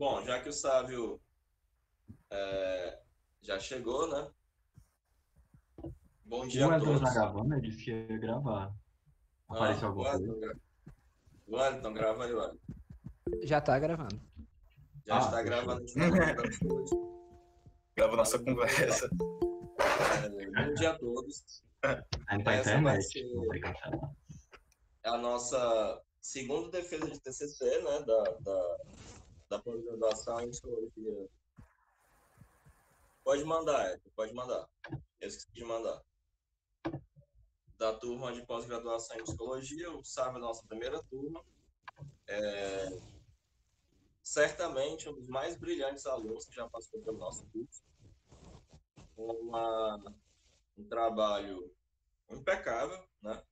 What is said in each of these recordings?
Bom, já que o Sávio já chegou, né? Bom O dia a Wellington tá todos. gravando, ele disse que ia gravar. Apareceu Ah, alguma coisa? O Wellington, grava aí, Wellington. Já tá gravando. Já Ah, está fechou. gravando, a gente vai falar da psicologia. Grava nossa Então, vamos lá. conversa. Bom dia a todos. Ainda tá Essa vai internet, ser não vai cancelar. a nossa segunda defesa de TCC, né? Da pós-graduação em psicologia. Pode mandar, pode mandar. Eu esqueci de mandar. Da turma de pós-graduação em psicologia, o Sávio é a nossa primeira turma. Certamente um dos mais brilhantes alunos que já passou pelo nosso curso. Um trabalho impecável, né?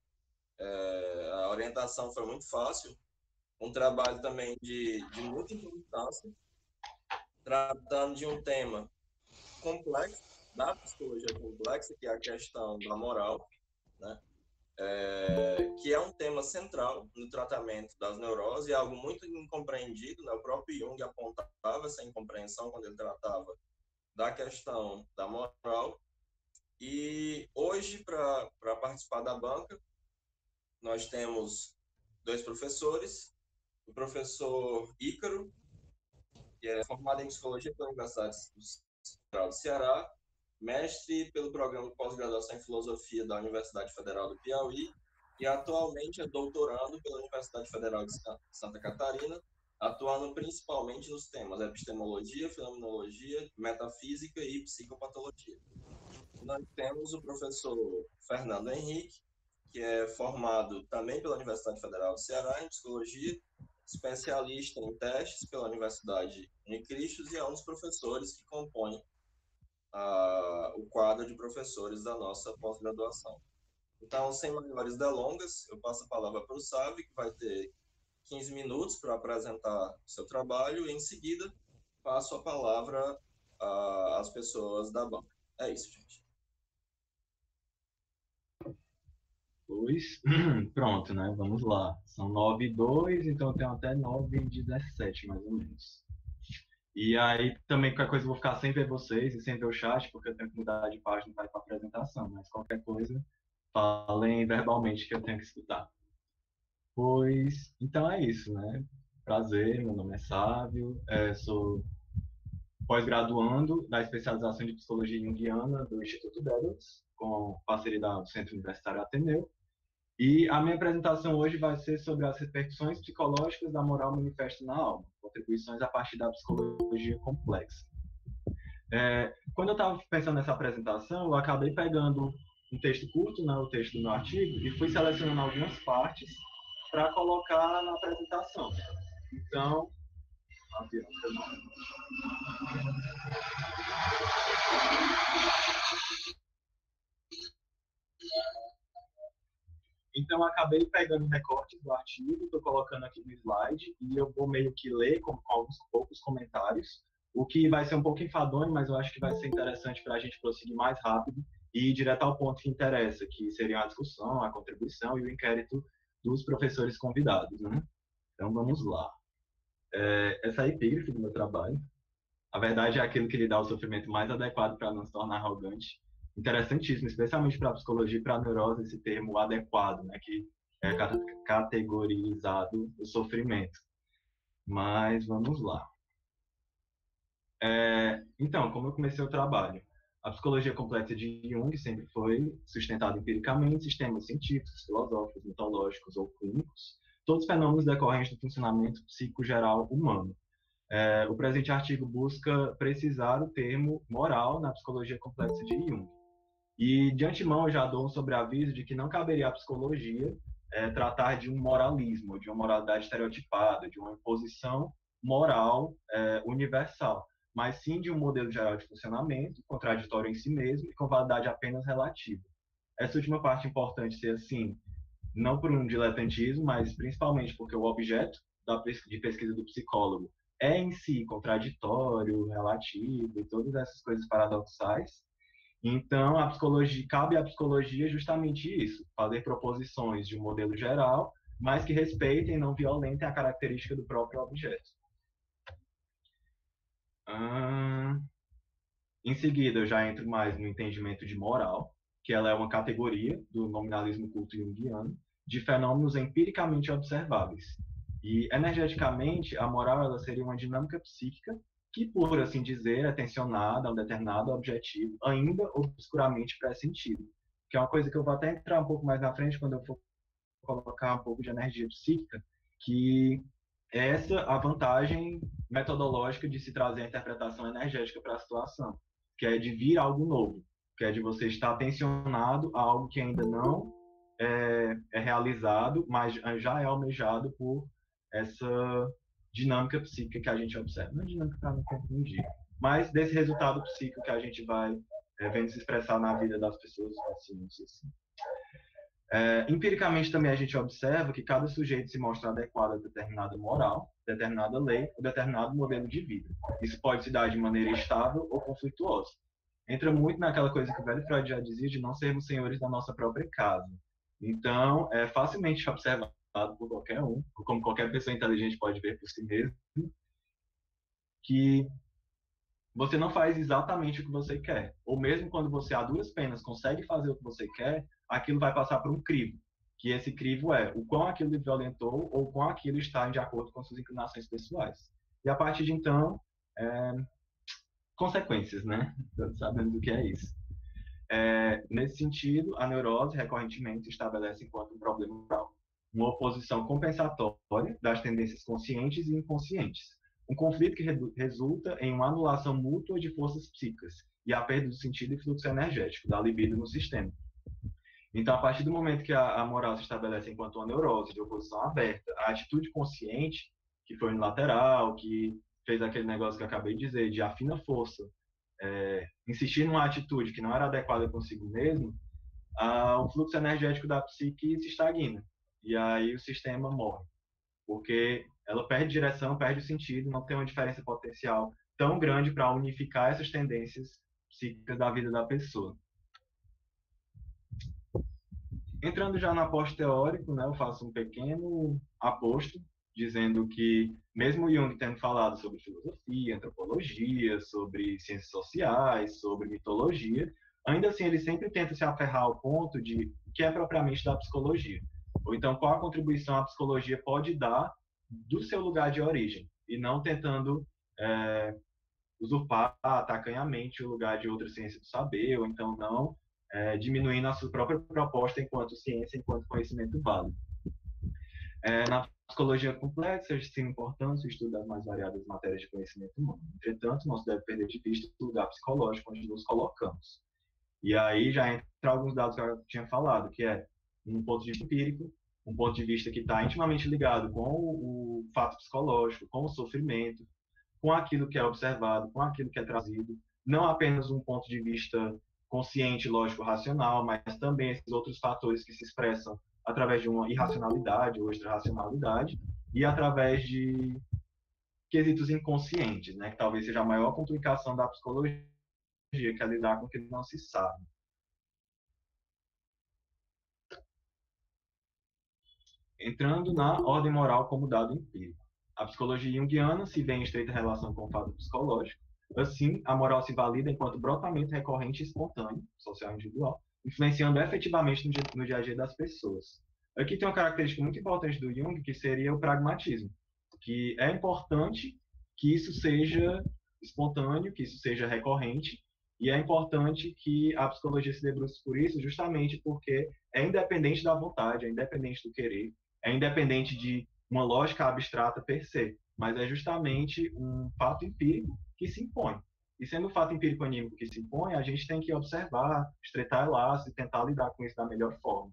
A orientação foi muito fácil. Um trabalho também de muita importância, tratando de um tema complexo, da psicologia complexa, que é a questão da moral, né? Que é um tema central no tratamento das neuroses, é algo muito incompreendido, né? O próprio Jung apontava essa incompreensão quando ele tratava da questão da moral. E hoje, para participar da banca, nós temos dois professores, o professor Ícaro, que é formado em psicologia pela Universidade Central do Ceará, mestre pelo programa de pós-graduação em filosofia da Universidade Federal do Piauí e atualmente é doutorando pela Universidade Federal de Santa Catarina, atuando principalmente nos temas epistemologia, fenomenologia, metafísica e psicopatologia. Nós temos o professor Fernando Henrique, que é formado também pela Universidade Federal do Ceará em psicologia, especialista em testes pela Universidade Unicristos e é um dos professores que compõem o quadro de professores da nossa pós-graduação. Então, sem maiores delongas, eu passo a palavra para o Sávio, que vai ter 15 minutos para apresentar o seu trabalho, e em seguida passo a palavra às pessoas da banca. É isso, gente. Pois, pronto, né? Vamos lá. São 9h02, então eu tenho até 9h17, mais ou menos. E aí, também, qualquer coisa, eu vou ficar sem ver vocês e sem ver o chat, porque eu tenho que mudar de página para ir para a apresentação. Mas qualquer coisa, falem verbalmente que eu tenho que escutar. Pois, então é isso, né? Prazer, meu nome é Sávio, sou pós-graduando da especialização de Psicologia Junguiana do Instituto Delos, com parceria do Centro Universitário Ateneu. E a minha apresentação hoje vai ser sobre as repercussões psicológicas da moral manifesta na alma, contribuições a partir da psicologia complexa. Quando eu estava pensando nessa apresentação, eu acabei pegando um texto curto, né, o texto do meu artigo, e fui selecionando algumas partes para colocar na apresentação. Então, eu acabei pegando recortes do artigo, estou colocando aqui no slide, e eu vou meio que ler com alguns poucos comentários, o que vai ser um pouco enfadonho, mas eu acho que vai ser interessante para a gente prosseguir mais rápido e ir direto ao ponto que interessa, que seria a discussão, a contribuição e o inquérito dos professores convidados, né? Então, vamos lá. Essa é a epígrafe do meu trabalho. A verdade é aquilo que lhe dá o sofrimento mais adequado para não se tornar arrogante. Interessantíssimo, especialmente para a psicologia e para a neurose, esse termo adequado, né, que é categorizado o sofrimento. Mas vamos lá. Então, como eu comecei o trabalho? A psicologia complexa de Jung sempre foi sustentada empiricamente em sistemas científicos, filosóficos, mitológicos ou clínicos, todos fenômenos decorrentes do funcionamento psicogeral humano. O presente artigo busca precisar o termo moral na psicologia complexa de Jung. E, de antemão, eu já dou um sobreaviso de que não caberia à psicologia tratar de um moralismo, de uma moralidade estereotipada, de uma imposição moral universal, mas sim de um modelo geral de funcionamento, contraditório em si mesmo e com validade apenas relativa. Essa última parte é importante ser assim, não por um diletantismo, mas principalmente porque o objeto de pesquisa do psicólogo é em si contraditório, relativo e todas essas coisas paradoxais. Então, cabe à psicologia justamente isso, fazer proposições de um modelo geral, mas que respeitem e não violentem a característica do próprio objeto. Ahn, Em seguida, eu já entro mais no entendimento de moral, que ela é uma categoria do nominalismo culto junguiano de fenômenos empiricamente observáveis. E, energeticamente, a moral ela seria uma dinâmica psíquica que, por assim dizer, é tensionada a um determinado objetivo, ainda obscuramente pré-sentido, que é uma coisa que eu vou até entrar um pouco mais na frente quando eu for colocar um pouco de energia psíquica, que é essa a vantagem metodológica de se trazer a interpretação energética para a situação, que é de vir algo novo, que é de você estar tensionado a algo que ainda não é realizado, mas já é almejado por essa dinâmica psíquica que a gente observa. Não é dinâmica para não confundir, mas desse resultado psíquico que a gente vai vendo se expressar na vida das pessoas, assim. Empiricamente também a gente observa que cada sujeito se mostra adequado a determinada moral, determinada lei ou determinado modelo de vida. Isso pode se dar de maneira estável ou conflituosa. Entra muito naquela coisa que o velho Freud já dizia de não sermos senhores da nossa própria casa. Então, é facilmente observado por qualquer um, como qualquer pessoa inteligente pode ver por si mesmo, que você não faz exatamente o que você quer. Ou mesmo quando você, a duras penas, consegue fazer o que você quer, aquilo vai passar por um crivo. Que esse crivo é o quão aquilo lhe violentou ou o quão aquilo está de acordo com suas inclinações pessoais. E a partir de então, consequências, né? Todos sabemos o que é isso. Nesse sentido, a neurose recorrentemente se estabelece enquanto um problema moral. Uma oposição compensatória das tendências conscientes e inconscientes. Um conflito que resulta em uma anulação mútua de forças psíquicas e a perda do sentido e fluxo energético da libido no sistema. Então, a partir do momento que a moral se estabelece enquanto uma neurose de oposição aberta, a atitude consciente, que foi unilateral, que fez aquele negócio que eu acabei de dizer, de afina força, insistir numa atitude que não era adequada consigo mesmo, o fluxo energético da psique se estagna. E aí o sistema morre. Porque ela perde direção, perde o sentido, não tem uma diferença potencial tão grande para unificar essas tendências psíquicas da vida da pessoa. Entrando já no aposto teórico, né, eu faço um pequeno aposto, dizendo que, mesmo Jung tendo falado sobre filosofia, antropologia, sobre ciências sociais, sobre mitologia, ainda assim ele sempre tenta se aferrar ao ponto de o que é propriamente da psicologia. Ou então, qual a contribuição a psicologia pode dar do seu lugar de origem, e não tentando usurpar tacanhamente o lugar de outra ciência do saber, ou então não diminuindo a sua própria proposta enquanto ciência, enquanto conhecimento válido. Na psicologia complexa, existe importância o estudo das mais variadas matérias de conhecimento humano. Entretanto, não se deve perder de vista o lugar psicológico onde nos colocamos. E aí já entra alguns dados que eu tinha falado, que é um ponto de vista empírico, um ponto de vista que está intimamente ligado com o fato psicológico, com o sofrimento, com aquilo que é observado, com aquilo que é trazido, não apenas um ponto de vista consciente, lógico, racional, mas também esses outros fatores que se expressam através de uma irracionalidade ou extrarracionalidade e através de quesitos inconscientes, né, que talvez seja a maior complicação da psicologia, que é lidar com o que não se sabe. Entrando na ordem moral como dado empírico. A psicologia junguiana se vê em estreita relação com o fato psicológico. Assim, a moral se valida enquanto brotamento recorrente e espontâneo, social e individual, influenciando efetivamente no dia a dia das pessoas. Aqui tem uma característica muito importante do Jung, que seria o pragmatismo, que é importante que isso seja espontâneo, que isso seja recorrente, e é importante que a psicologia se debruce por isso, justamente porque é independente da vontade, é independente do querer, é independente de uma lógica abstrata per se, mas é justamente um fato empírico que se impõe. E sendo um fato empírico anímico que se impõe, a gente tem que observar, estreitar laços e tentar lidar com isso da melhor forma,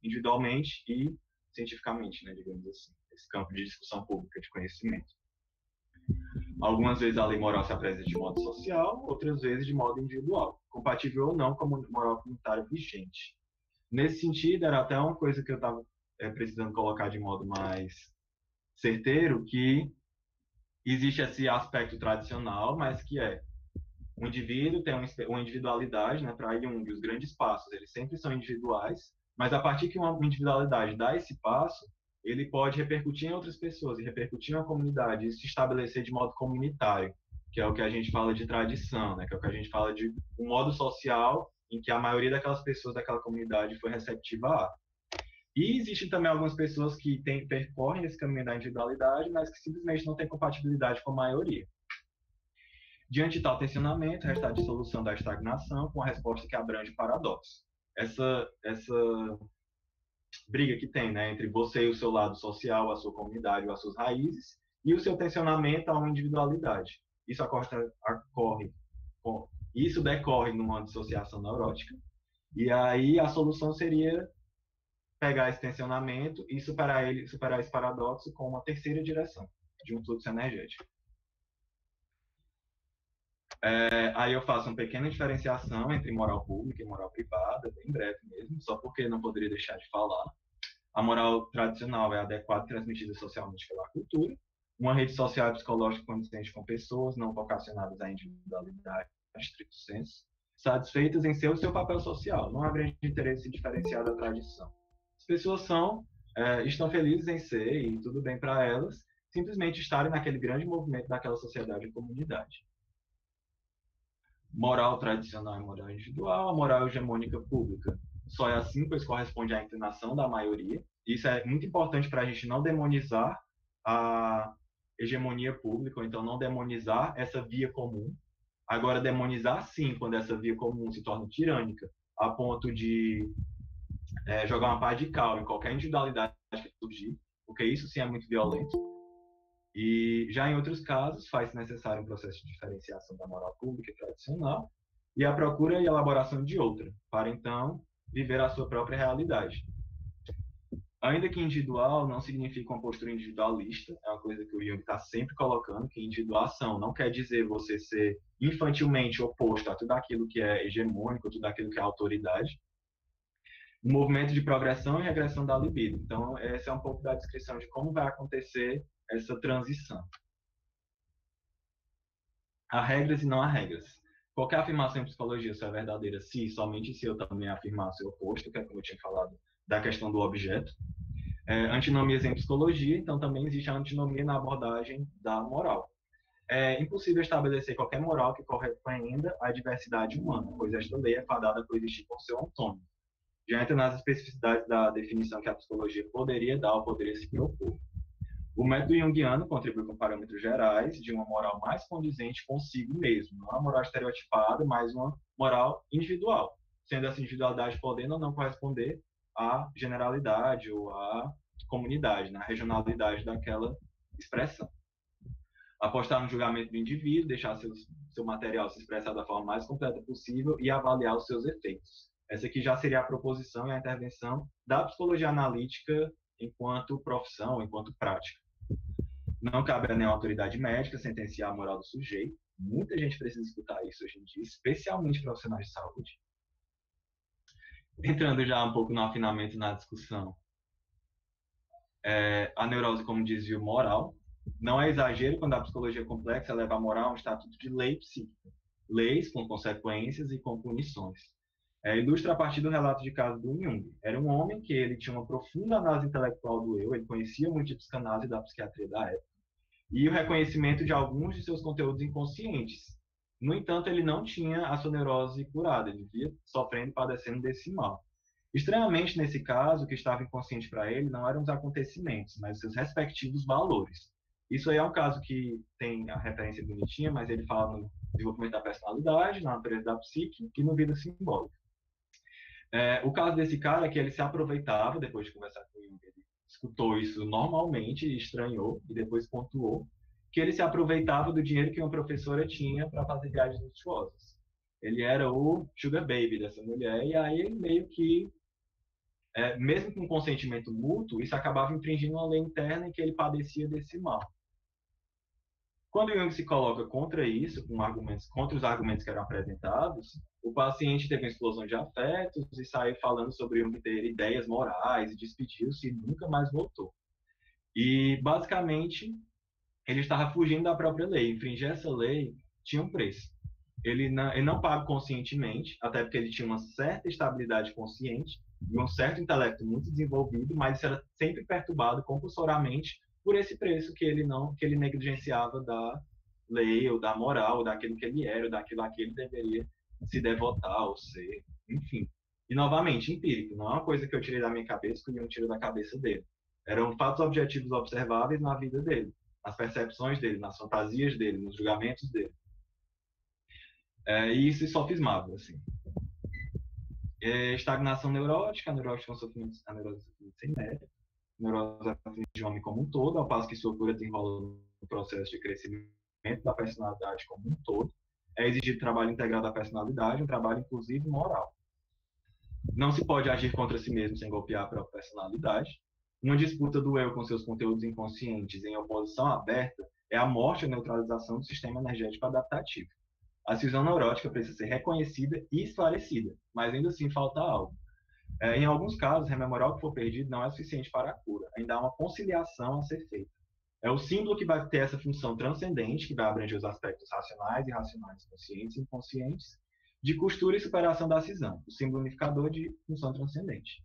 individualmente e cientificamente, né, digamos assim, esse campo de discussão pública de conhecimento. Algumas vezes a lei moral se apresenta de modo social, outras vezes de modo individual, compatível ou não com a moral comunitária vigente. Nesse sentido, era até uma coisa que eu estava precisando colocar de modo mais certeiro, que existe esse aspecto tradicional, mas que o indivíduo tem uma individualidade, né, para Jung, os grandes passos, eles sempre são individuais, mas a partir que uma individualidade dá esse passo, ele pode repercutir em outras pessoas, e repercutir em uma comunidade, e se estabelecer de modo comunitário. que é o que a gente fala de tradição, né? Que é o que a gente fala de um modo social em que a maioria daquelas pessoas daquela comunidade foi receptiva a. E existem também algumas pessoas que percorrem esse caminho da individualidade, mas que simplesmente não têm compatibilidade com a maioria. Diante de tal tensionamento, resta a dissolução da estagnação com a resposta que abrange o paradoxo. Essa briga que tem, né, entre você e o seu lado social, a sua comunidade ou as suas raízes, e o seu tensionamento a uma individualidade. Isso decorre numa dissociação neurótica, e aí a solução seria pegar esse tensionamento e superar esse paradoxo com uma terceira direção, de um fluxo energético. Aí eu faço uma pequena diferenciação entre moral pública e moral privada, bem breve mesmo, só porque não poderia deixar de falar. A moral tradicional é adequada e transmitida socialmente pela cultura. Uma rede social e psicológica condizente com pessoas não vocacionadas à individualidade, estricto senso, satisfeitas em ser o seu papel social. Não há grande interesse em diferenciar da tradição. As pessoas estão felizes em ser, e tudo bem para elas, simplesmente estarem naquele grande movimento daquela sociedade e comunidade. Moral tradicional e moral individual, a moral hegemônica pública só é assim, pois corresponde à inclinação da maioria. Isso é muito importante para a gente não demonizar a hegemonia pública, ou então não demonizar essa via comum. Agora, demonizar sim, quando essa via comum se torna tirânica, a ponto de jogar uma pá de cal em qualquer individualidade que surgir, porque isso sim é muito violento. E já em outros casos, faz-se necessário um processo de diferenciação da moral pública e tradicional e a procura e elaboração de outra, para então viver a sua própria realidade. Ainda que individual não significa uma postura individualista, é uma coisa que o Jung está sempre colocando, que individuação não quer dizer você ser infantilmente oposto a tudo aquilo que é hegemônico, tudo aquilo que é autoridade. Um movimento de progressão e regressão da libido. Então, essa é um pouco da descrição de como vai acontecer essa transição. Há regras e não há regras. Qualquer afirmação em psicologia só é verdadeira se, somente se eu também afirmar o seu oposto, que é como eu tinha falado da questão do objeto. Antinomias em psicologia, então também existe a antinomia na abordagem da moral. É impossível estabelecer qualquer moral que corresponda à diversidade humana, pois esta lei é fadada a coexistir com seu antônimo. Já entra nas especificidades da definição que a psicologia poderia dar ou poderia se propor. O método junguiano contribui com parâmetros gerais de uma moral mais condizente consigo mesmo, não uma moral estereotipada, mas uma moral individual, sendo essa individualidade podendo ou não corresponder à generalidade ou à comunidade, na regionalidade daquela expressão. Apostar no julgamento do indivíduo, deixar seu material se expressar da forma mais completa possível e avaliar os seus efeitos. Essa aqui já seria a proposição e a intervenção da psicologia analítica enquanto profissão, enquanto prática. Não cabe a nenhuma autoridade médica sentenciar a moral do sujeito. Muita gente precisa escutar isso hoje em dia, especialmente profissionais de saúde. Entrando já um pouco no afinamento na discussão, a neurose como desvio moral. Não é exagero quando a psicologia complexa leva a moral a um estatuto de lei psíquica. Leis com consequências e com punições. Ilustra a partir do relato de caso do Jung. Era um homem que ele tinha uma profunda análise intelectual do eu, ele conhecia muito de psicanálise e da psiquiatria da época, e o reconhecimento de alguns de seus conteúdos inconscientes. No entanto, ele não tinha a sua neurose curada, ele vivia sofrendo e padecendo desse mal. Estranhamente, nesse caso, o que estava inconsciente para ele não eram os acontecimentos, mas seus respectivos valores. Isso aí é um caso que tem a referência bonitinha, mas ele fala no desenvolvimento da personalidade, na natureza da psique e no vida simbólica. O caso desse cara é que ele se aproveitava, depois de conversar com ele, ele escutou isso normalmente, estranhou e depois pontuou, que ele se aproveitava do dinheiro que uma professora tinha para fazer viagens luxuosas. Ele era o sugar baby dessa mulher, e aí ele meio que, mesmo com consentimento mútuo, isso acabava infringindo uma lei interna em que ele padecia desse mal. Quando Jung se coloca contra isso, contra os argumentos que eram apresentados, o paciente teve uma explosão de afetos e saiu falando sobre Jung ter ideias morais, e despediu-se e nunca mais voltou. E, basicamente, ele estava fugindo da própria lei. Infringir essa lei tinha um preço. Ele não paga conscientemente, até porque ele tinha uma certa estabilidade consciente e um certo intelecto muito desenvolvido, mas isso era sempre perturbado compulsoriamente por esse preço que ele negligenciava da lei, ou da moral, ou daquilo que ele era, ou daquilo a que ele deveria se devotar ou ser, enfim. E, novamente, empírico, não é uma coisa que eu tirei da minha cabeça que eu tiro da cabeça dele. Eram fatos objetivos observáveis na vida dele, nas percepções dele, nas fantasias dele, nos julgamentos dele. E isso sofismável, assim. Estagnação neurótica, a neurose é um sofrimento sem mérito, a neurose aflige o homem como um todo, ao passo que sua cura desenrola no processo de crescimento da personalidade como um todo. É exigido trabalho integral da personalidade, um trabalho inclusive moral. Não se pode agir contra si mesmo sem golpear a própria personalidade. Uma disputa do eu com seus conteúdos inconscientes em oposição aberta é a morte ou neutralização do sistema energético adaptativo. A cisão neurótica precisa ser reconhecida e esclarecida, mas ainda assim falta algo. Em alguns casos, rememorar o que for perdido não é suficiente para a cura, ainda há uma conciliação a ser feita. É o símbolo que vai ter essa função transcendente, que vai abranger os aspectos racionais e irracionais, conscientes e inconscientes, de costura e superação da cisão, o símbolo unificador de função transcendente.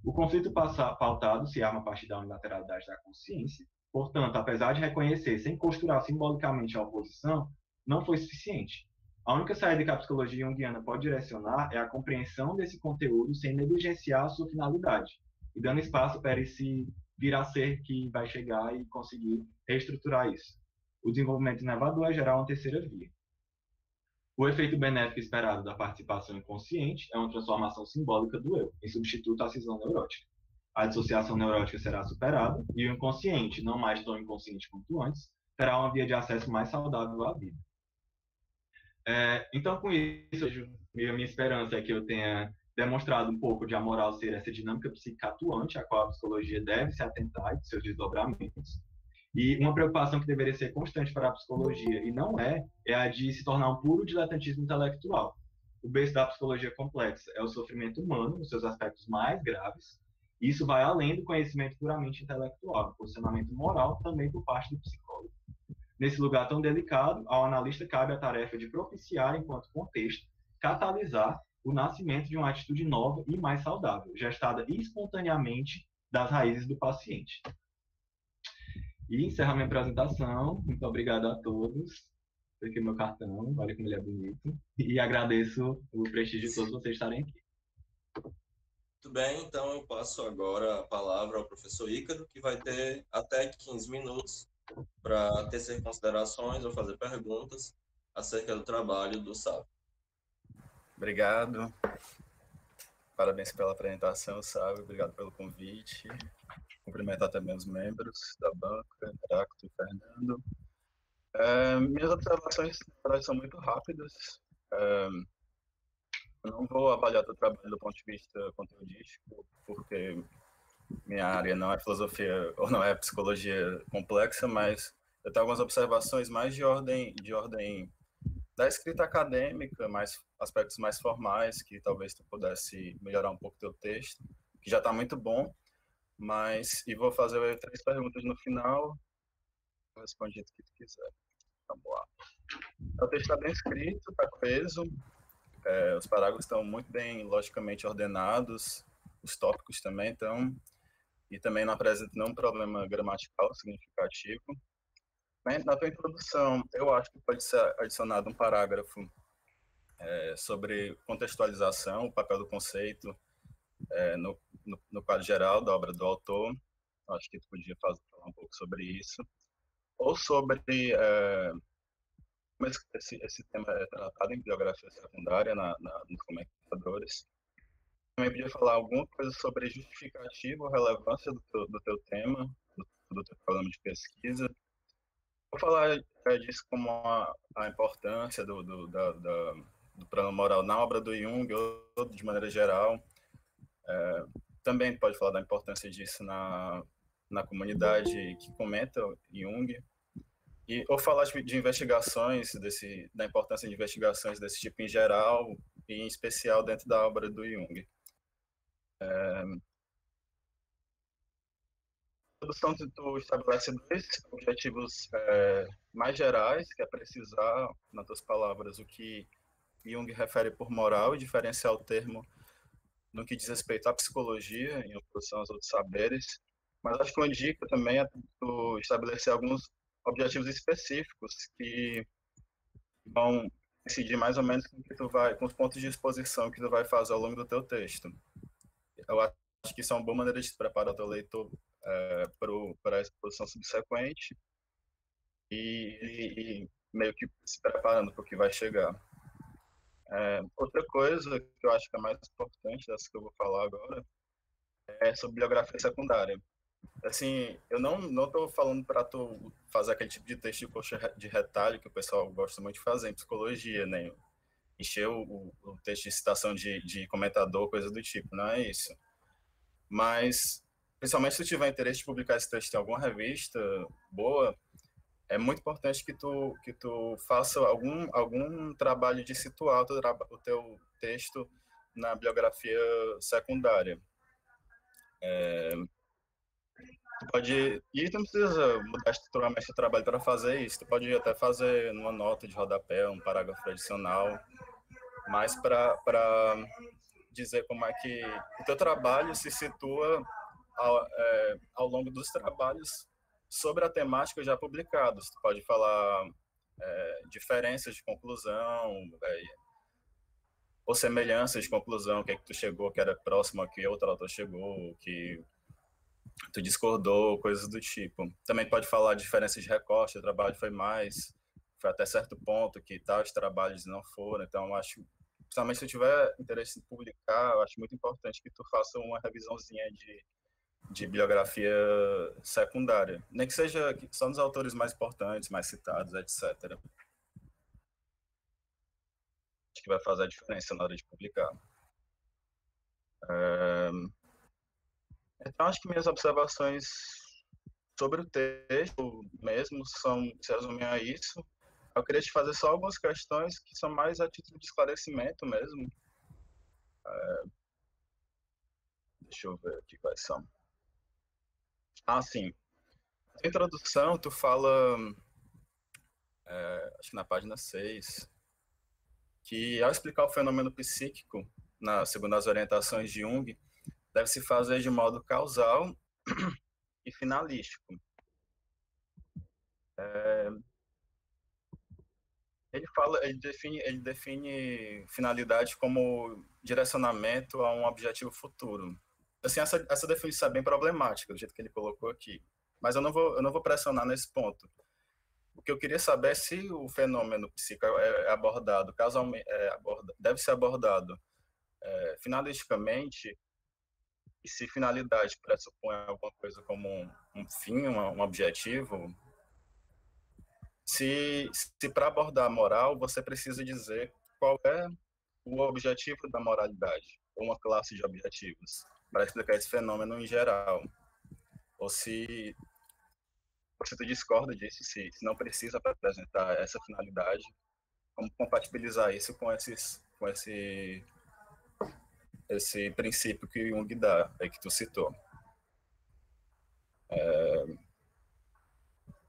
O conflito pautado se arma a partir da unilateralidade da consciência, portanto, apesar de reconhecer sem costurar simbolicamente a oposição, não foi suficiente. A única saída que a psicologia junguiana pode direcionar é a compreensão desse conteúdo sem negligenciar a sua finalidade, e dando espaço para esse vir a ser que vai chegar e conseguir reestruturar isso. O desenvolvimento inovador é gerar uma terceira via. O efeito benéfico esperado da participação inconsciente é uma transformação simbólica do eu, em substituto à cisão neurótica. A dissociação neurótica será superada e o inconsciente, não mais tão inconsciente quanto antes, terá uma via de acesso mais saudável à vida. Então, com isso, a minha esperança é que eu tenha demonstrado um pouco de a moral ser essa dinâmica psíquica atuante, a qual a psicologia deve se atentar e seus desdobramentos. E uma preocupação que deveria ser constante para a psicologia, e não é a de se tornar um puro diletantismo intelectual. O berço da psicologia complexa é o sofrimento humano, nos seus aspectos mais graves. Isso vai além do conhecimento puramente intelectual, o posicionamento moral também por parte do psicólogo. Nesse lugar tão delicado, ao analista cabe a tarefa de propiciar, enquanto contexto, catalisar o nascimento de uma atitude nova e mais saudável, gestada espontaneamente das raízes do paciente. E encerro minha apresentação. Muito obrigado a todos. Aqui meu cartão, olha como ele é bonito. E agradeço o prestígio de todos vocês estarem aqui. Muito bem, então eu passo agora a palavra ao professor Ícaro, que vai ter até 15 minutos para tecer considerações ou fazer perguntas acerca do trabalho do Sávio. Obrigado. Parabéns pela apresentação, Sávio. Obrigado pelo convite. Cumprimentar também os membros da banca, Heráclito e Fernando. Minhas observações são muito rápidas. Eu não vou avaliar o trabalho do ponto de vista conteudístico, porque minha área não é filosofia ou não é psicologia complexa, mas eu tenho algumas observações mais de ordem da escrita acadêmica, mais aspectos mais formais, que talvez tu pudesse melhorar um pouco o teu texto, que já está muito bom, e vou fazer 3 perguntas no final, responde o que tu quiser. Vamos lá. O texto está bem escrito, está coeso, os parágrafos estão muito bem logicamente ordenados, os tópicos também estão, e também não apresenta nenhum problema gramatical significativo. Na tua introdução, eu acho que pode ser adicionado um parágrafo sobre contextualização, o papel do conceito no quadro geral da obra do autor. Acho que tu podia falar um pouco sobre isso. Ou sobre como esse tema é tratado em biografia secundária nos comentadores. Também podia falar alguma coisa sobre justificativa ou relevância do teu tema, do teu programa de pesquisa. Vou falar disso como a importância do plano moral na obra do Jung, ou de maneira geral. Também pode falar da importância disso na comunidade que comenta Jung. Ou falar de investigações, da importância de investigações desse tipo em geral, e em especial dentro da obra do Jung. A introdução, tu estabelece 2 objetivos mais gerais, que é precisar, nas tuas palavras, o que Jung refere por moral e diferenciar o termo no que diz respeito à psicologia, em oposição aos outros saberes. Mas acho que uma dica também é tu estabelecer alguns objetivos específicos que vão decidir mais ou menos com os pontos de exposição que tu vai fazer ao longo do teu texto. Eu acho que isso é uma boa maneira de preparar o teu leitor para a exposição subsequente e meio que se preparando para o que vai chegar. Outra coisa que eu acho que é mais importante dessa que eu vou falar agora é sobre bibliografia secundária. Assim, eu não estou falando para tu fazer aquele tipo de texto de coxa de retalho que o pessoal gosta muito de fazer em psicologia, né? Encher o texto de citação de comentador, coisa do tipo, não é isso. Mas, principalmente se tu tiver interesse de publicar esse texto em alguma revista boa, é muito importante que tu faça algum trabalho de situar o teu texto na bibliografia secundária. Tu pode, e tu não precisa mudar estruturalmente o trabalho para fazer isso, tu pode até fazer numa nota de rodapé, um parágrafo adicional, mas para dizer como é que o teu trabalho se situa ao longo dos trabalhos sobre a temática já publicados. Tu pode falar diferenças de conclusão, ou semelhanças de conclusão, o que é que tu chegou que era próximo a que outro autor chegou, que tu discordou, coisas do tipo. Também pode falar de diferenças de recorte, o trabalho foi até certo ponto que tais trabalhos não foram, então eu acho, principalmente se tu tiver interesse em publicar, eu acho muito importante que tu faça uma revisãozinha de bibliografia secundária, nem que seja só nos autores mais importantes, mais citados, etc. Acho que vai fazer a diferença na hora de publicar. Então, acho que minhas observações sobre o texto mesmo se resumem a isso. Eu queria te fazer só algumas questões que são mais a título de esclarecimento mesmo. Deixa eu ver aqui quais são. Sim. Na introdução, tu fala, acho que na página 6, que ao explicar o fenômeno psíquico, segundo as orientações de Jung, deve se fazer de modo causal e finalístico. Ele define finalidade como direcionamento a um objetivo futuro. Assim, essa definição é bem problemática, do jeito que ele colocou aqui. Mas eu não vou pressionar nesse ponto. O que eu queria saber é se o fenômeno psíquico é abordado causalmente, deve ser abordado finalisticamente, e se finalidade pressupõe alguma coisa como um fim, um objetivo. Se para abordar a moral, você precisa dizer qual é o objetivo da moralidade, ou uma classe de objetivos, para explicar esse fenômeno em geral. Ou se tu discorda disso, se não precisa para apresentar essa finalidade, como compatibilizar isso com esse princípio que Jung dá, aí que tu citou.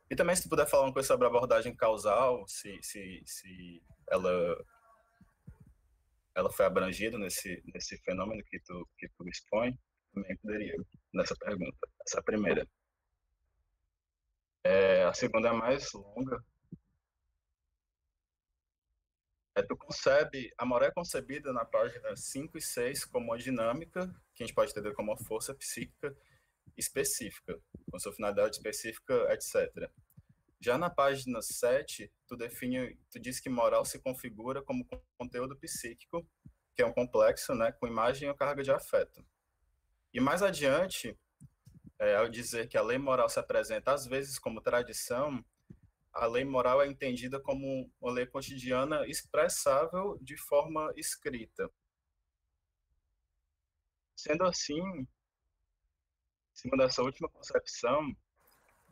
E também, se tu puder falar uma coisa sobre a abordagem causal, se ela foi abrangida nesse fenômeno que tu expõe, também poderia, nessa pergunta. Essa é a primeira. A segunda é mais longa. A moral é concebida na página 5 e 6 como uma dinâmica, que a gente pode entender como uma força psíquica específica, com sua finalidade específica, etc. Já na página 7, tu diz que moral se configura como conteúdo psíquico, que é um complexo, né, com imagem ou carga de afeto. E mais adiante, ao dizer que a lei moral se apresenta às vezes como tradição, a lei moral é entendida como uma lei cotidiana expressável de forma escrita. Sendo assim, segundo essa última concepção,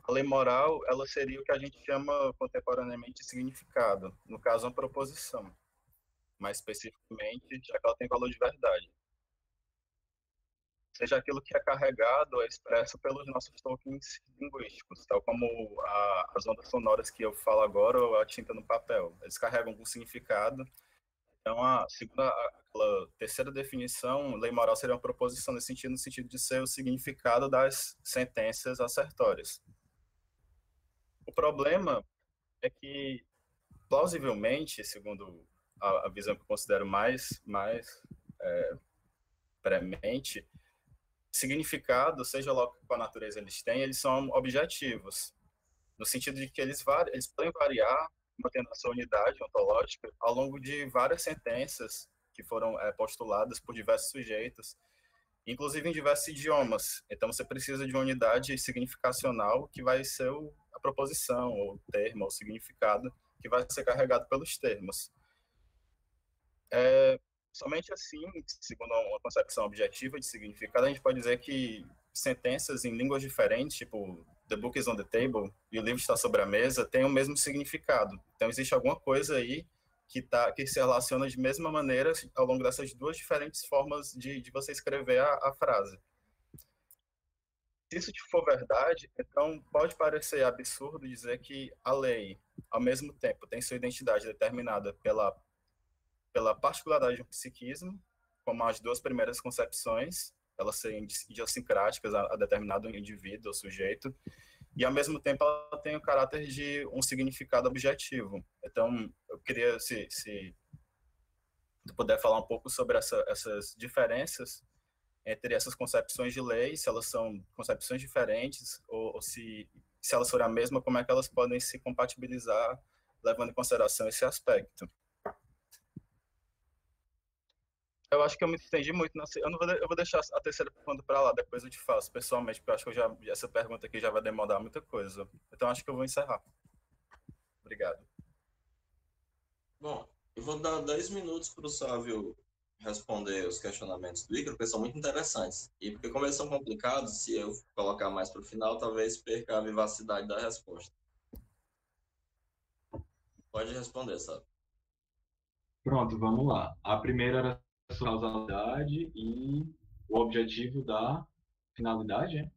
a lei moral ela seria o que a gente chama contemporaneamente de significado, no caso, uma proposição, mais especificamente, já que ela tem valor de verdade. Seja aquilo que é carregado ou expresso pelos nossos tokens linguísticos, tal como as ondas sonoras que eu falo agora ou a tinta no papel. Eles carregam algum significado. Então, segundo aquela terceira definição, lei moral seria uma proposição no sentido de ser o significado das sentenças assertórias. O problema é que, plausivelmente, segundo a visão que eu considero mais premente, significado, seja lá qual natureza eles têm, eles são objetivos, no sentido de que eles podem variar, mantendo a sua unidade ontológica, ao longo de várias sentenças que foram postuladas por diversos sujeitos, inclusive em diversos idiomas. Então, você precisa de uma unidade significacional que vai ser a proposição, ou o termo, ou o significado, que vai ser carregado pelos termos. Somente assim, segundo uma concepção objetiva de significado, a gente pode dizer que sentenças em línguas diferentes, tipo The book is on the table e o livro está sobre a mesa, têm o mesmo significado. Então, existe alguma coisa aí que se relaciona de mesma maneira ao longo dessas duas diferentes formas de você escrever a frase. Se isso for verdade, então pode parecer absurdo dizer que a lei, ao mesmo tempo, tem sua identidade determinada pela particularidade do psiquismo, como as duas primeiras concepções, elas serem idiosincráticas a determinado indivíduo ou sujeito, e ao mesmo tempo ela tem o caráter de um significado objetivo. Então, eu queria, se tu puder falar um pouco sobre essas diferenças entre essas concepções de lei, se elas são concepções diferentes, ou se elas forem a mesma, como é que elas podem se compatibilizar, levando em consideração esse aspecto. Eu acho que eu me entendi muito. Eu vou deixar a terceira pergunta para lá, depois eu te faço pessoalmente, porque eu acho que essa pergunta aqui já vai demorar muita coisa. Então, acho que eu vou encerrar. Obrigado. Bom, eu vou dar 10 minutos para o Sávio responder os questionamentos do Ícaro, porque são muito interessantes. E porque, como eles são complicados, se eu colocar mais para o final, talvez perca a vivacidade da resposta. Pode responder, Sávio. Pronto, vamos lá. A primeira era sobre a causalidade e o objetivo da finalidade, né?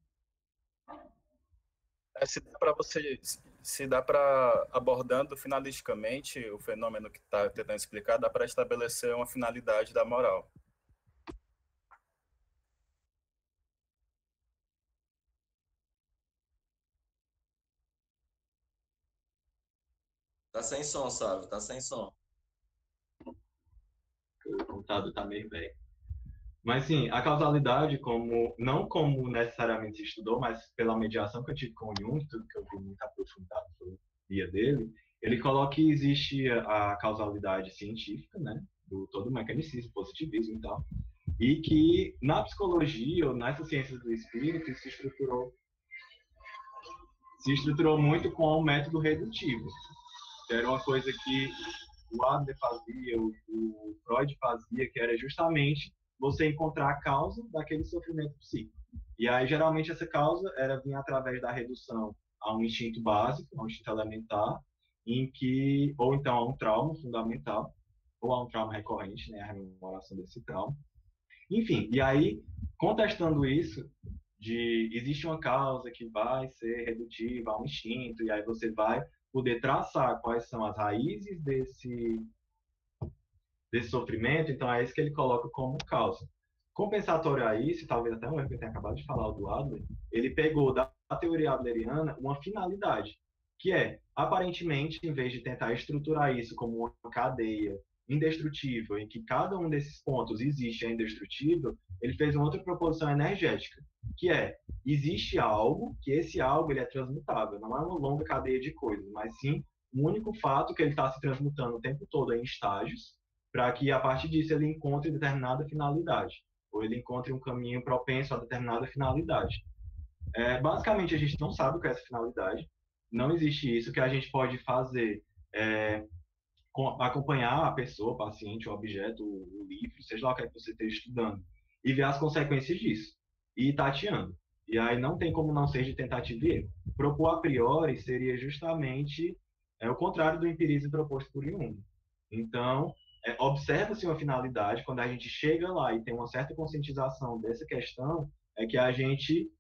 Se dá para, abordando finalisticamente o fenômeno que está tentando explicar, dá para estabelecer uma finalidade da moral. Tá sem som, Sávio, tá sem som. O computador tá meio velho. Mas sim, a causalidade, não como necessariamente se estudou, mas pela mediação que eu tive com o Jung, tudo que eu vi muito aprofundado pelo via dele, ele coloca que existe a causalidade científica, né, do todo o mecanicismo, positivismo e tal, e que na psicologia ou nessas ciências do espírito se estruturou muito com o método redutivo, que era uma coisa que o Adler fazia, o Freud fazia, que era justamente você encontrar a causa daquele sofrimento psíquico. E aí, geralmente, essa causa era vir através da redução a um instinto básico, a um instinto elementar, ou então a um trauma fundamental, ou a um trauma recorrente, né, a rememoração desse trauma. Enfim, e aí, contestando isso, existe uma causa que vai ser redutiva a um instinto, e aí você vai poder traçar quais são as raízes desse sofrimento, então é isso que ele coloca como causa. Compensatório a isso, talvez até um erro que eu tenha acabado de falar do Adler, ele pegou da teoria adleriana uma finalidade, que é, aparentemente, em vez de tentar estruturar isso como uma cadeia indestrutível, em que cada um desses pontos existe e é indestrutível, ele fez uma outra proposição energética, que é, existe algo, que esse algo ele é transmutável, não é uma longa cadeia de coisas, mas sim um único fato que ele está se transmutando o tempo todo em estágios, para que a partir disso ele encontre determinada finalidade, ou ele encontre um caminho propenso a determinada finalidade. Basicamente, a gente não sabe o que é essa finalidade, não existe isso. Que a gente pode fazer acompanhar a pessoa, o paciente, o objeto, o livro, seja lá o que é que você esteja estudando, e ver as consequências disso, e ir tateando. E aí não tem como não ser de tentativa e erro. Propor a priori seria justamente o contrário do empirismo proposto por Jung. Então, observa-se uma finalidade, quando a gente chega lá e tem uma certa conscientização dessa questão, é que a gente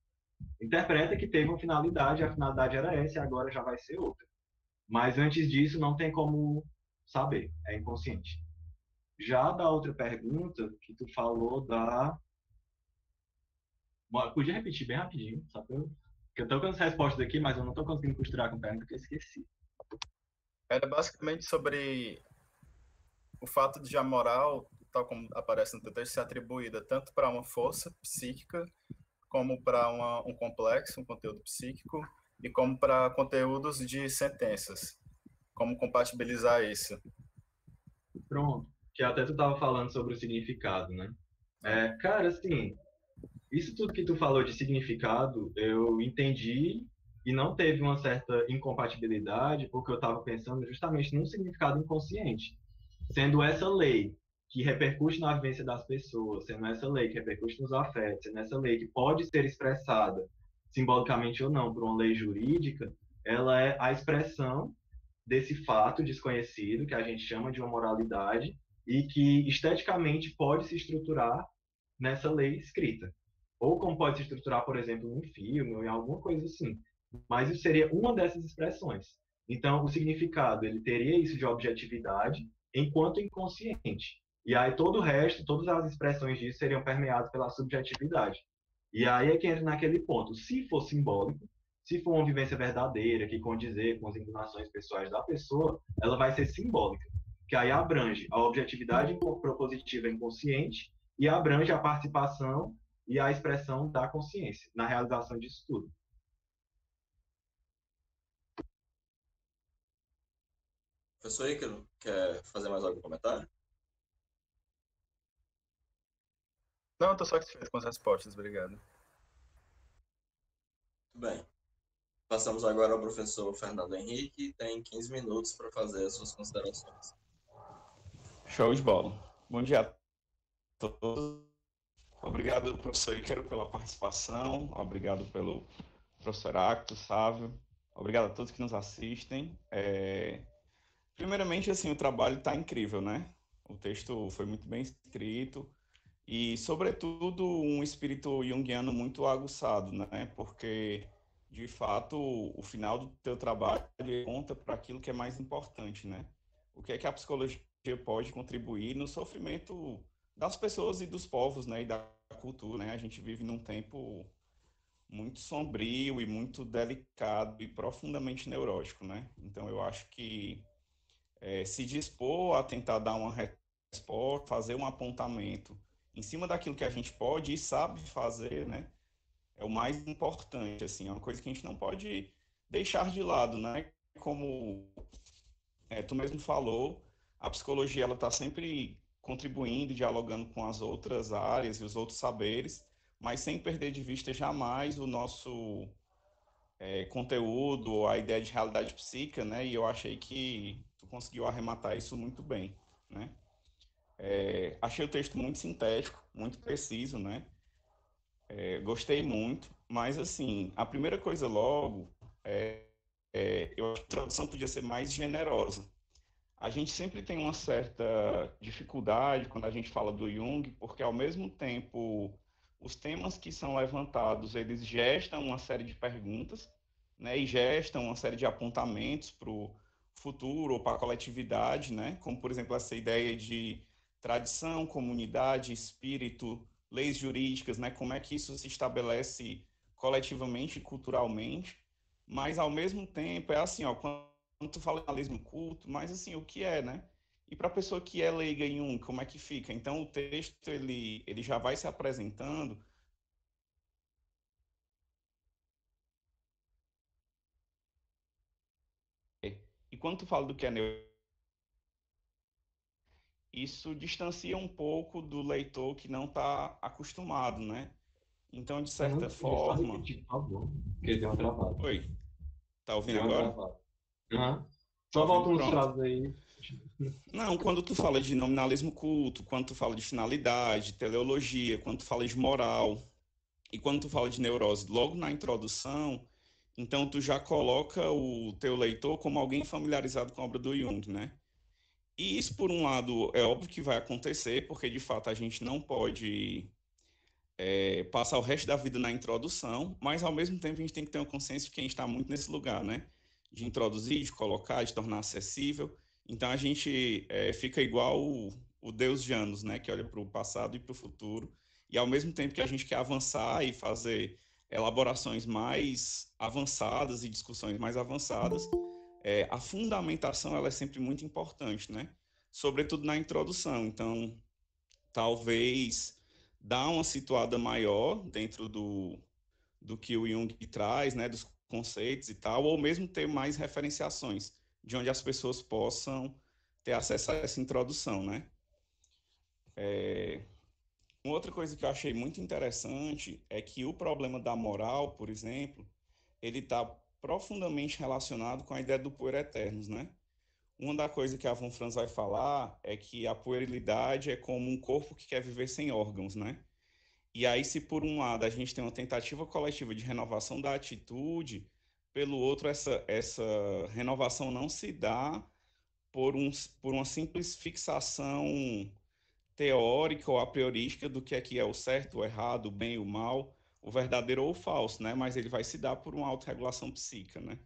interpreta que teve uma finalidade, a finalidade era essa e agora já vai ser outra. Mas antes disso não tem como saber, é inconsciente. Já da outra pergunta, que tu falou da... Podia repetir bem rapidinho, só para eu Porque eu tô com as respostas aqui, mas eu não tô conseguindo costurar com o pergunta porque eu esqueci. Era basicamente sobre o fato de a moral, tal como aparece no teu texto, ser atribuída tanto para uma força psíquica, como para um complexo, um conteúdo psíquico, e como para conteúdos de sentenças. Como compatibilizar isso? Pronto. Que até tu tava falando sobre o significado, né? Cara, assim, isso tudo que tu falou de significado, eu entendi e não teve uma certa incompatibilidade, porque eu estava pensando justamente num significado inconsciente. Sendo essa lei que repercute na vivência das pessoas, sendo essa lei que repercute nos afetos, sendo essa lei que pode ser expressada simbolicamente ou não por uma lei jurídica, ela é a expressão desse fato desconhecido que a gente chama de uma moralidade e que esteticamente pode se estruturar nessa lei escrita. Ou como pode se estruturar, por exemplo, num filme ou em alguma coisa assim. Mas isso seria uma dessas expressões. Então, o significado, ele teria isso de objetividade enquanto inconsciente. E aí todo o resto, todas as expressões disso seriam permeadas pela subjetividade. E aí é que entra naquele ponto. Se for simbólico, se for uma vivência verdadeira, que condizer com as inclinações pessoais da pessoa, ela vai ser simbólica, que aí abrange a objetividade propositiva inconsciente e abrange a participação e a expressão da consciência na realização disso tudo. Professor Ícaro, quer fazer mais algum comentário? Não, estou satisfeito com as respostas, obrigado. Muito bem. Passamos agora ao professor Fernando Henrique, tem 15 minutos para fazer as suas considerações. Show de bola. Bom dia a todos. Obrigado, professor Ícaro, pela participação. Obrigado pelo professor Acto, Sávio. Obrigado a todos que nos assistem. Primeiramente, assim, o trabalho está incrível, né? O texto foi muito bem escrito e, sobretudo, um espírito junguiano muito aguçado, né? Porque, de fato, o final do teu trabalho conta para aquilo que é mais importante, né? O que é que a psicologia pode contribuir no sofrimento das pessoas e dos povos, né? E da cultura, né? A gente vive num tempo muito sombrio e muito delicado e profundamente neurótico, né? Então, eu acho que se dispor a tentar dar uma resposta, fazer um apontamento em cima daquilo que a gente pode e sabe fazer, né? É o mais importante, assim, é uma coisa que a gente não pode deixar de lado, né? Como tu mesmo falou, a psicologia ela está sempre contribuindo, dialogando com as outras áreas e os outros saberes, mas sem perder de vista jamais o nosso conteúdo, a ideia de realidade psíquica, né? E eu achei que tu conseguiu arrematar isso muito bem, né? Achei o texto muito sintético, muito preciso, né? Gostei muito, mas assim, a primeira coisa logo, eu acho que a tradução podia ser mais generosa. A gente sempre tem uma certa dificuldade quando a gente fala do Jung, porque ao mesmo tempo os temas que são levantados, eles gestam uma série de perguntas, né, e gestam uma série de apontamentos para o futuro ou para a coletividade, né, como por exemplo essa ideia de tradição, comunidade, espírito, leis jurídicas, né, como é que isso se estabelece coletivamente e culturalmente, mas ao mesmo tempo é assim, ó, quando tu fala em analismo culto, mas assim, o que é, né? E para a pessoa que é leiga em um, como é que fica? Então o texto ele já vai se apresentando. E quando tu fala do que é isso distancia um pouco do leitor que não está acostumado, né? Então, de Eu não certa entendi, só forma... repetir, por favor, porque deu uma travada. Oi, tá ouvindo Deu uma agora? travada. Uhum. Tá Só volta ouvindo? uns Pronto. frases aí. Não, quando tu fala de nominalismo culto, quando tu fala de finalidade, teleologia, quando tu fala de moral, e quando tu fala de neurose logo na introdução, então tu já coloca o teu leitor como alguém familiarizado com a obra do Jung, né? E isso, por um lado, é óbvio que vai acontecer, porque de fato a gente não pode passar o resto da vida na introdução, mas ao mesmo tempo a gente tem que ter uma consciência de que a gente está muito nesse lugar, né? De introduzir, de colocar, de tornar acessível. Então a gente fica igual o Deus Janus, né? Que olha para o passado e para o futuro, e ao mesmo tempo que a gente quer avançar e fazer elaborações mais avançadas e discussões mais avançadas, a fundamentação ela é sempre muito importante, né? Sobretudo na introdução. Então, talvez dar uma situada maior dentro do que o Jung traz, né? Dos conceitos e tal, ou mesmo ter mais referenciações de onde as pessoas possam ter acesso a essa introdução, né? Uma outra coisa que eu achei muito interessante é que o problema da moral, por exemplo, ele está profundamente relacionado com a ideia do puer aeternus, né? Uma das coisas que a Von Franz vai falar é que a puerilidade é como um corpo que quer viver sem órgãos, né? E aí, se por um lado a gente tem uma tentativa coletiva de renovação da atitude, pelo outro, essa renovação não se dá por uma simples fixação teórica ou a priorística do que é o certo, o errado, o bem, o mal, o verdadeiro ou o falso, né? Mas ele vai se dar por uma autorregulação psíquica, né?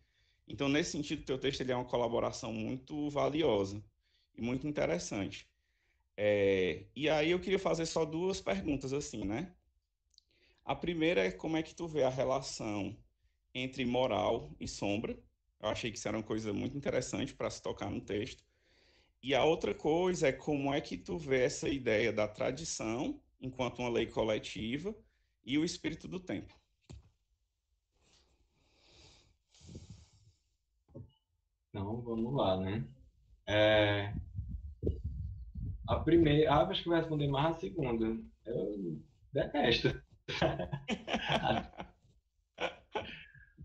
Então, nesse sentido, o teu texto ele é uma colaboração muito valiosa e muito interessante. E aí eu queria fazer só duas perguntas assim, né? A primeira é como é que tu vê a relação entre moral e sombra. Eu achei que isso era uma coisa muito interessante para se tocar no texto. E a outra coisa é como é que tu vê essa ideia da tradição enquanto uma lei coletiva e o espírito do tempo. Então, vamos lá, né? A primeira, acho que vai responder mais a segunda. Eu detesto.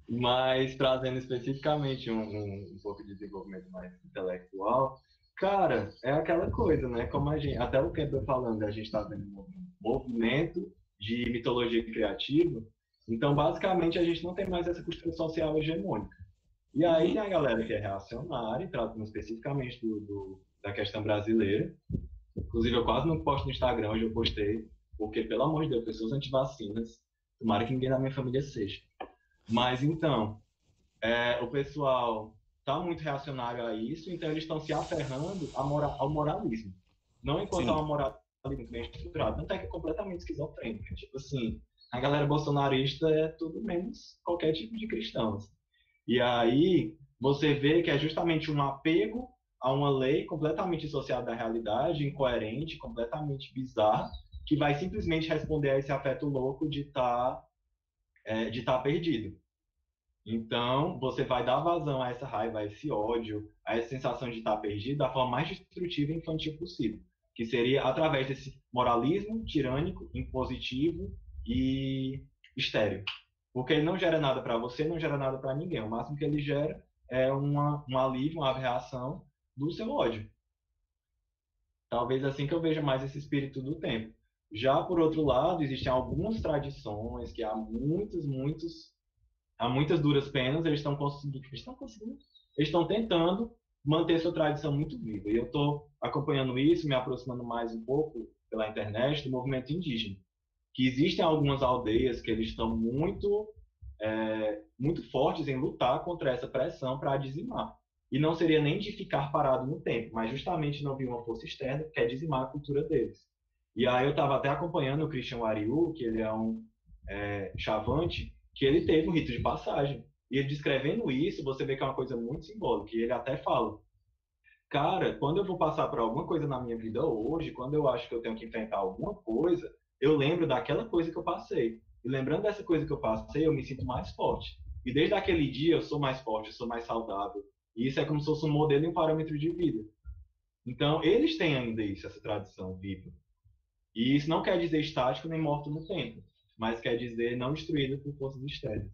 Mas trazendo especificamente um pouco de desenvolvimento mais intelectual, cara, é aquela coisa, né? Como a gente, até o que eu tô falando, a gente está vendo um movimento de mitologia criativa, então basicamente a gente não tem mais essa costura social hegemônica. E aí tem a galera que é reacionária, tratando especificamente da questão brasileira. Inclusive, eu quase não posto no Instagram, hoje eu postei, porque, pelo amor de Deus, pessoas antivacinas, tomara que ninguém da minha família seja. Mas, então, o pessoal está muito reacionário a isso, então eles estão se aferrando ao moralismo. Não enquanto a uma moralismo bem estruturado, não é que é completamente esquizofrênica. Tipo assim, a galera bolsonarista é tudo menos qualquer tipo de cristãos. E aí você vê que é justamente um apego a uma lei completamente dissociada da realidade, incoerente, completamente bizarra, que vai simplesmente responder a esse afeto louco de estar perdido. Então, você vai dar vazão a essa raiva, a esse ódio, a essa sensação de estar perdido da forma mais destrutiva e infantil possível, que seria através desse moralismo tirânico, impositivo e estéril. Porque ele não gera nada para você, não gera nada para ninguém. O máximo que ele gera é um alívio, uma reação do seu ódio. Talvez assim que eu veja mais esse espírito do tempo. Já, por outro lado, existem algumas tradições que há muitas duras penas, eles estão tentando manter sua tradição muito viva. E eu estou acompanhando isso, me aproximando mais um pouco pela internet do movimento indígena. Que existem algumas aldeias que eles estão muito fortes em lutar contra essa pressão para dizimar. E não seria nem de ficar parado no tempo, mas justamente não vir uma força externa que quer dizimar a cultura deles. E aí eu estava até acompanhando o Christian Wariu, que ele é um chavante, que ele teve um rito de passagem. E ele descrevendo isso, você vê que é uma coisa muito simbólica. E ele até fala, cara, quando eu vou passar por alguma coisa na minha vida hoje, quando eu acho que eu tenho que enfrentar alguma coisa, eu lembro daquela coisa que eu passei. E lembrando dessa coisa que eu passei, eu me sinto mais forte. E desde aquele dia eu sou mais forte, eu sou mais saudável. E isso é como se fosse um modelo e um parâmetro de vida. Então, eles têm ainda isso, essa tradição viva. E isso não quer dizer estático nem morto no tempo, mas quer dizer não destruído por forças externas.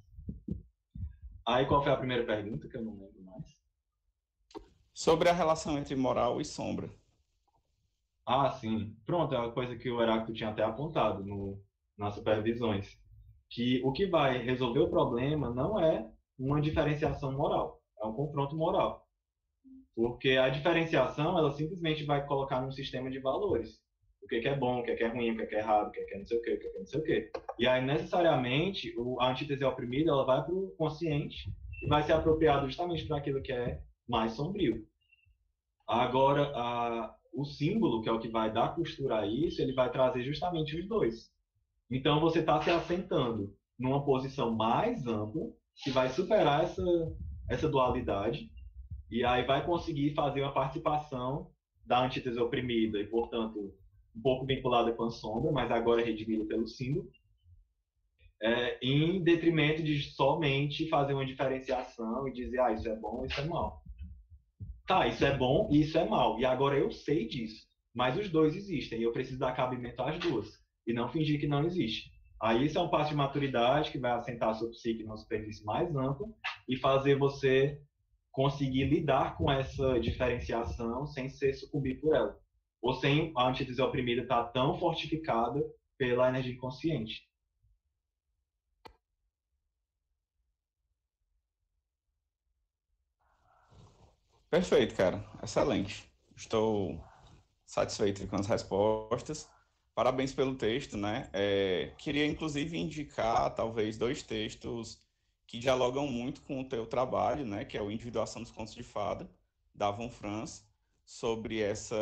Aí, qual foi a primeira pergunta, que eu não lembro mais? Sobre a relação entre moral e sombra. Ah, sim. Pronto, é uma coisa que o Heráclito tinha até apontado nas supervisões. Que o que vai resolver o problema não é uma diferenciação moral, é um confronto moral. Porque a diferenciação, ela simplesmente vai colocar num sistema de valores. O que é bom, o que é ruim, o que é errado, o que é não sei o que, o que é não sei o que. E aí, necessariamente, a antítese oprimida, ela vai para o consciente e vai ser apropriado justamente para aquilo que é mais sombrio. Agora, o símbolo, que é o que vai dar costura a isso, ele vai trazer justamente os dois. Então, você está se assentando numa posição mais ampla, que vai superar essa dualidade, e aí vai conseguir fazer uma participação da antítese oprimida, e, portanto, um pouco vinculada com a sombra, mas agora redimida pelo símbolo, em detrimento de somente fazer uma diferenciação e dizer, isso é bom, isso é mal. Tá, isso é bom e isso é mal, e agora eu sei disso, mas os dois existem, e eu preciso dar cabimento às duas, e não fingir que não existe. Aí isso é um passo de maturidade que vai assentar a sua psique numa superfície mais ampla e fazer você conseguir lidar com essa diferenciação sem se sucumbir por ela, ou sem a antítese oprimida estar tão fortificada pela energia inconsciente. Perfeito, cara. Excelente. Estou satisfeito com as respostas. Parabéns pelo texto, né? Queria, inclusive, indicar, talvez, 2 textos que dialogam muito com o teu trabalho, né? Que é o Individuação dos Contos de Fada, da Von Franz, sobre essa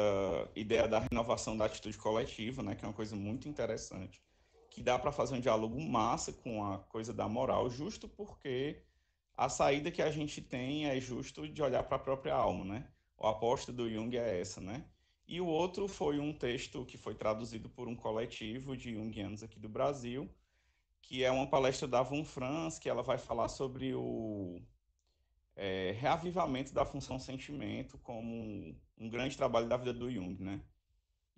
ideia da renovação da atitude coletiva, né? Que é uma coisa muito interessante, que dá para fazer um diálogo massa com a coisa da moral, justo porque a saída que a gente tem é justo de olhar para a própria alma, né? A aposta do Jung é essa, né? E o outro foi um texto que foi traduzido por um coletivo de junguianos aqui do Brasil, que é uma palestra da Von Franz, que ela vai falar sobre o reavivamento da função sentimento como um grande trabalho da vida do Jung, né?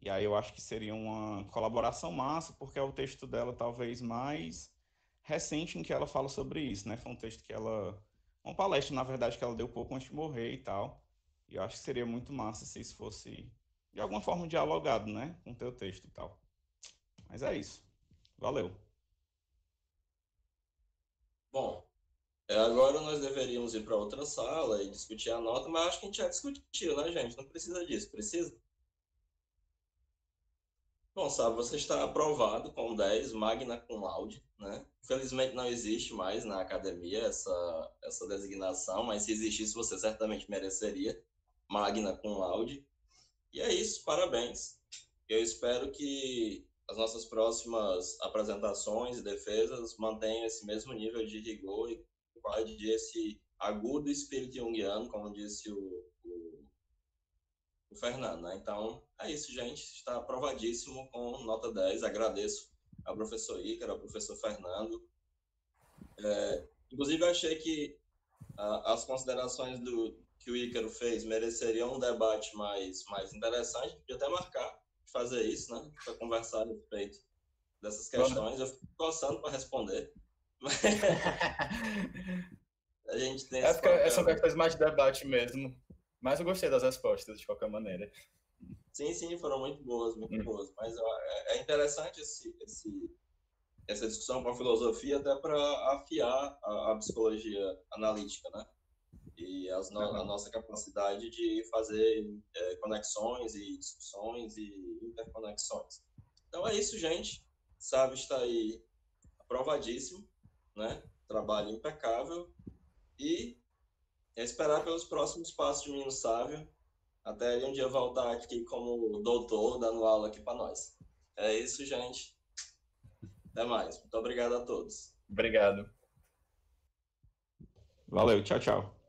E aí eu acho que seria uma colaboração massa, porque é o texto dela talvez mais recente em que ela fala sobre isso, né? Foi um texto que ela... Uma palestra, na verdade, que ela deu pouco antes de morrer e tal. E eu acho que seria muito massa se isso fosse, de alguma forma, dialogado, né? Com o teu texto e tal. Mas é isso. Valeu. Bom, agora nós deveríamos ir para outra sala e discutir a nota, mas acho que a gente já discutiu, né, gente? Não precisa disso, precisa? Bom, sabe, você está aprovado com 10, magna cum laude, né? Infelizmente não existe mais na academia essa designação, mas se existisse você certamente mereceria magna cum laude. E é isso, parabéns. Eu espero que as nossas próximas apresentações e defesas mantenham esse mesmo nível de rigor e guarde esse agudo espírito junguiano, como disse o Fernando, né? Então, é isso, gente. Está aprovadíssimo com nota 10. Agradeço ao professor Ícaro, ao professor Fernando. Inclusive, eu achei que as considerações que o Ícaro fez mereceriam um debate mais interessante. Podia até marcar de fazer isso, né? Para conversar a respeito dessas questões. Eu fico coçando para responder. Mas a gente tem esse papel. São questões mais de debate mesmo. Mas eu gostei das respostas, de qualquer maneira. Sim, foram muito boas, muito boas. Mas é interessante essa discussão com a filosofia até para afiar a psicologia analítica, né? E a nossa capacidade de fazer conexões e discussões e interconexões. Então é isso, gente. Sabe, está aí aprovadíssimo, né? Trabalho impecável e esperar pelos próximos passos de Menino Sávio, até ele um dia voltar aqui como doutor, dando aula aqui para nós. É isso, gente. Até mais. Muito obrigado a todos. Obrigado. Valeu, tchau, tchau.